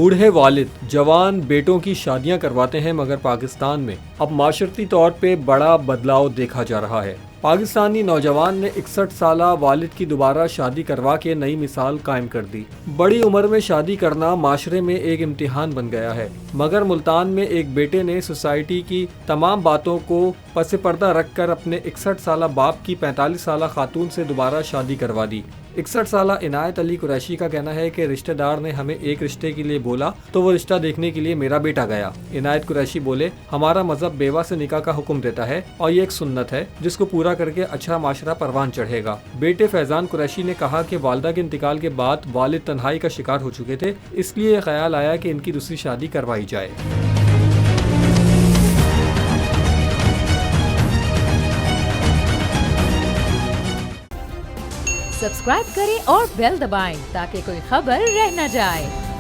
बूढ़े वालिद जवान बेटों की शादियां करवाते हैं, मगर पाकिस्तान में अब माशरती तौर पे बड़ा बदलाव देखा जा रहा है। पाकिस्तानी नौजवान ने 61 साला वालिद की दोबारा शादी करवा के नई मिसाल कायम कर दी। बड़ी उम्र में शादी करना माशरे में एक इम्तिहान बन गया है, मगर मुल्तान में एक बेटे ने सोसाइटी की तमाम बातों को पसे पर्दा रखकर अपने 61 साला बाप की 45 साला खातून से दोबारा शादी करवा दी। 61 साला इनायत अली कुरैशी का कहना है कि रिश्तेदार ने हमें एक रिश्ते के लिए बोला तो वो रिश्ता देखने के लिए मेरा बेटा गया। इनायत कुरैशी बोले, हमारा मजहब बेवा से निकाह का हुक्म देता है और ये एक सुन्नत है जिसको पूरा करके अच्छा माशरा परवान चढ़ेगा। बेटे फैजान कुरैशी ने कहा कि वालिदा के इंतकाल के बाद वालिद तन्हाई का शिकार हो चुके थे, इसलिए ख्याल आया कि इनकी दूसरी शादी करवाई जाए। सब्सक्राइब करें और बेल दबाएं ताकि कोई खबर रह न जाए।